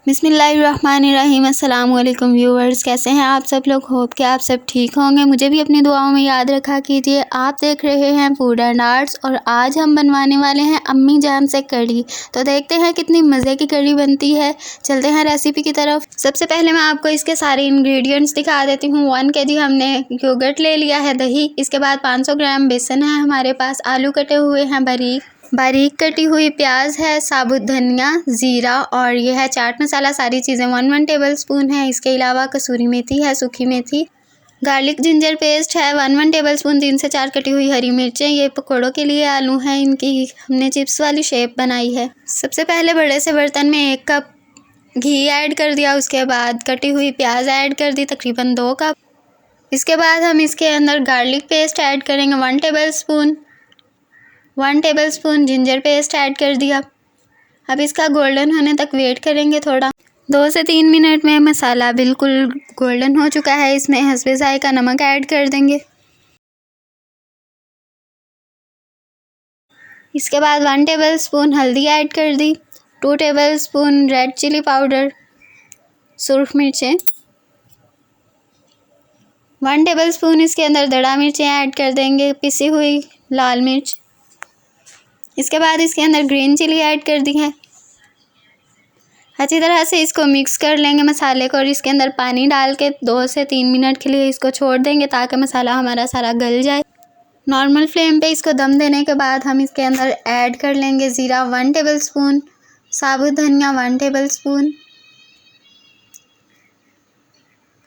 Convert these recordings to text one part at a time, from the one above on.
बिस्मिल्लाहिर्रहमानिर्रहीम। अस्सलाम वालेकुम व्यूअर्स, कैसे हैं आप सब लोग? होप कि आप सब ठीक होंगे। मुझे भी अपनी दुआओं में याद रखा कीजिए। आप देख रहे हैं फूड एंड आर्ट्स और आज हम बनवाने वाले हैं अम्मी जान से कढ़ी। तो देखते हैं कितनी मज़े की कढ़ी बनती है। चलते हैं रेसिपी की तरफ। सबसे पहले मैं आपको इसके सारे इंग्रेडिएंट्स दिखा देती हूँ। 1 kg हमने योगर्ट ले लिया है, दही। इसके बाद 500 ग्राम बेसन है हमारे पास, आलू कटे हुए हैं बारीक कटी हुई प्याज है, साबुत धनिया, ज़ीरा और यह है चाट मसाला। सारी चीज़ें 1 टेबल स्पून है। इसके अलावा कसूरी मेथी है, सूखी मेथी, गार्लिक जिंजर पेस्ट है 1 टेबल स्पून, 3 से 4 कटी हुई हरी मिर्चें। ये पकौड़ों के लिए आलू हैं, इनकी हमने चिप्स वाली शेप बनाई है। सबसे पहले बड़े से बर्तन में 1 कप घी ऐड कर दिया। उसके बाद कटी हुई प्याज ऐड कर दी, तकरीबन 2 कप। इसके बाद हम इसके अंदर गार्लिक पेस्ट ऐड करेंगे 1 table spoon. 1 table spoon ginger paste add कर दिया। अब इसका गोल्डन होने तक वेट करेंगे थोड़ा। 2 से 3 मिनट में मसाला बिल्कुल गोल्डन हो चुका है। इसमें हस्बे ज़ायका नमक ऐड कर देंगे। इसके बाद 1 टेबल स्पून हल्दी ऐड कर दी, 2 tablespoon red chilli powder, सुर्ख मिर्चें, 1 टेबल स्पून इसके अंदर दड़ा मिर्चें ऐड कर देंगे, पिसी हुई लाल मिर्च। इसके बाद इसके अंदर ग्रीन चिली ऐड कर दी है। अच्छी तरह से इसको मिक्स कर लेंगे मसाले को और इसके अंदर पानी डाल के 2 से 3 मिनट के लिए इसको छोड़ देंगे ताकि मसाला हमारा सारा गल जाए। नॉर्मल फ्लेम पे इसको दम देने के बाद हम इसके अंदर ऐड कर लेंगे ज़ीरा 1 टेबल स्पून, साबुत धनिया 1 टेबल स्पून,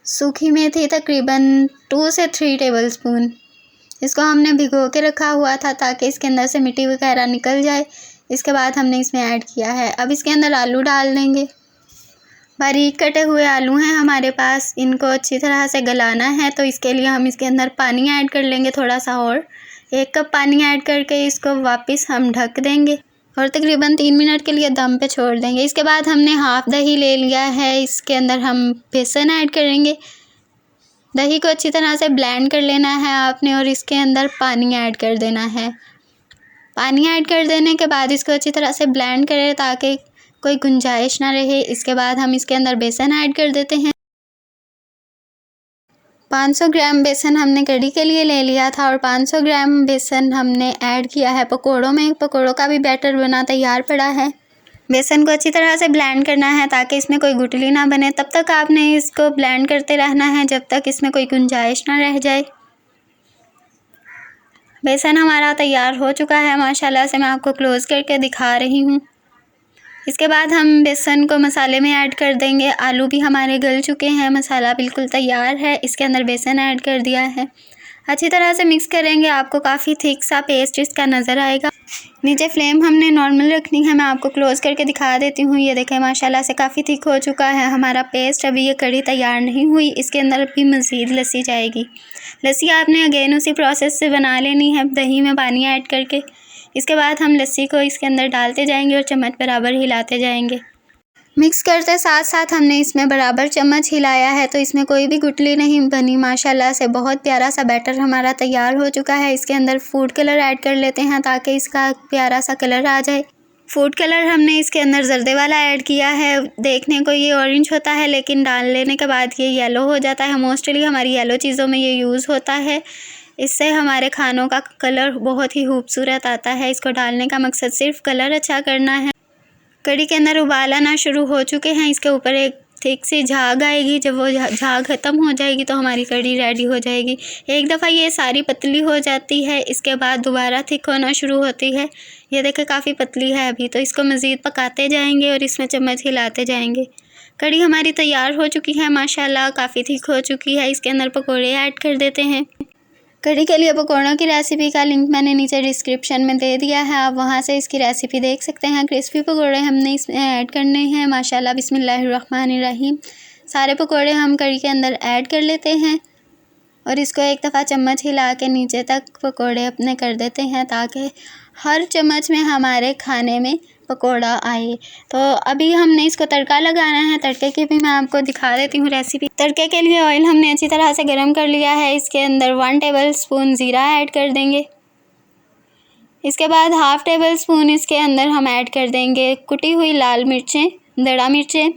सूखी मेथी तकरीबन 2 से 3 टेबल स्पून। इसको हमने भिगो के रखा हुआ था ताकि इसके अंदर से मिट्टी वगैरह निकल जाए। इसके बाद हमने इसमें ऐड किया है। अब इसके अंदर आलू डाल देंगे। बारीक कटे हुए आलू हैं हमारे पास, इनको अच्छी तरह से गलाना है तो इसके लिए हम इसके अंदर पानी ऐड कर लेंगे थोड़ा सा और। 1 कप पानी ऐड करके इसको वापस हम ढक देंगे और तकरीबन 3 मिनट के लिए दम पे छोड़ देंगे। इसके बाद हमने हाफ़ दही ले लिया है, इसके अंदर हम बेसन ऐड करेंगे। दही को अच्छी तरह से ब्लेंड कर लेना है आपने और इसके अंदर पानी ऐड कर देना है। पानी ऐड कर देने के बाद इसको अच्छी तरह से ब्लेंड करें ताकि कोई गुंजाइश ना रहे। इसके बाद हम इसके अंदर बेसन ऐड कर देते हैं। 500 ग्राम बेसन हमने कढ़ी के लिए ले लिया था और 500 ग्राम बेसन हमने ऐड किया है पकौड़ों में। पकौड़ों का भी बैटर बना तैयार पड़ा है। बेसन को अच्छी तरह से ब्लेंड करना है ताकि इसमें कोई गुठली ना बने। तब तक आपने इसको ब्लेंड करते रहना है जब तक इसमें कोई गुंजाइश ना रह जाए। बेसन हमारा तैयार हो चुका है माशाल्लाह से, मैं आपको क्लोज़ करके दिखा रही हूँ। इसके बाद हम बेसन को मसाले में ऐड कर देंगे। आलू भी हमारे गल चुके हैं, मसाला बिल्कुल तैयार है। इसके अंदर बेसन ऐड कर दिया है। अच्छी तरह से मिक्स करेंगे, आपको काफ़ी थिक सा पेस्ट इसका नज़र आएगा। नीचे फ्लेम हमने नॉर्मल रखनी है, मैं आपको क्लोज़ करके दिखा देती हूँ। ये देखें माशाल्लाह से काफ़ी थिक हो चुका है हमारा पेस्ट। अभी ये कढ़ी तैयार नहीं हुई, इसके अंदर भी मज़ीद लस्सी जाएगी। लस्सी आपने अगेन उसी प्रोसेस से बना लेनी है, दही में पानी ऐड करके। इसके बाद हम लस्सी को इसके अंदर डालते जाएंगे और चम्मच बराबर हिलाते जाएंगे। मिक्स करते साथ साथ हमने इसमें बराबर चम्मच हिलाया है तो इसमें कोई भी गुठली नहीं बनी। माशाल्लाह से बहुत प्यारा सा बैटर हमारा तैयार हो चुका है। इसके अंदर फूड कलर ऐड कर लेते हैं ताकि इसका प्यारा सा कलर आ जाए। फूड कलर हमने इसके अंदर जर्दे वाला ऐड किया है। देखने को ये ऑरेंज होता है लेकिन डाल लेने के बाद ये येलो हो जाता है। मोस्टली हमारी येलो चीज़ों में ये यूज़ होता है। इससे हमारे खानों का कलर बहुत ही खूबसूरत आता है। इसको डालने का मकसद सिर्फ कलर अच्छा करना है। कढ़ी के अंदर उबाल आना शुरू हो चुके हैं। इसके ऊपर एक थिक सी झाग आएगी। जब वो झाग ख़त्म हो जाएगी तो हमारी कढ़ी रेडी हो जाएगी। एक दफ़ा ये सारी पतली हो जाती है, इसके बाद दोबारा थिक होना शुरू होती है। ये देखें काफ़ी पतली है अभी, तो इसको मज़ीद पकाते जाएंगे और इसमें चम्मच हिलाते जाएंगे। कढ़ी हमारी तैयार हो चुकी है माशाल्लाह, काफ़ी थिक हो चुकी है। इसके अंदर पकौड़े ऐड कर देते हैं। कढ़ी के लिए पकौड़ों की रेसिपी का लिंक मैंने नीचे डिस्क्रिप्शन में दे दिया है, आप वहां से इसकी रेसिपी देख सकते हैं। क्रिस्पी पकौड़े हमने इसमें ऐड करने हैं माशाल्लाह। बिस्मिल्लाहिर्रहमानिर्रहीम। सारे पकौड़े हम कढ़ी के अंदर ऐड कर लेते हैं और इसको एक दफ़ा चम्मच हिला के नीचे तक पकौड़े अपने कर देते हैं ताकि हर चम्मच में हमारे खाने में पकौड़ा आए। तो अभी हमने इसको तड़का लगाना है। तड़के की भी मैं आपको दिखा देती हूँ रेसिपी। तड़के के लिए ऑयल हमने अच्छी तरह से गर्म कर लिया है। इसके अंदर 1 टेबल स्पून ज़ीरा ऐड कर देंगे। इसके बाद हाफ़ टेबल स्पून इसके अंदर हम ऐड कर देंगे कुटी हुई लाल मिर्चें, दड़ा मिर्चें।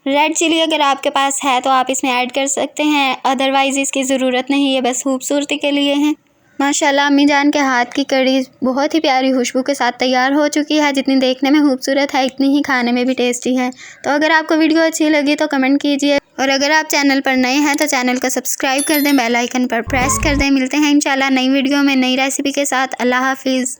रेड चिली अगर आपके पास है तो आप इसमें ऐड कर सकते हैं, अदरवाइज़ इसकी ज़रूरत नहीं, ये बस खूबसूरती के लिए है। माशाल्लाह अम्मी जान के हाथ की कढ़ी बहुत ही प्यारी खुशबू के साथ तैयार हो चुकी है। जितनी देखने में खूबसूरत है इतनी ही खाने में भी टेस्टी है। तो अगर आपको वीडियो अच्छी लगी तो कमेंट कीजिए, और अगर आप चैनल पर नए हैं तो चैनल को सब्सक्राइब कर दें, बेल आइकन पर प्रेस कर दें। मिलते हैं इंशाल्लाह नई वीडियो में नई रेसिपी के साथ। अल्लाह हाफिज़।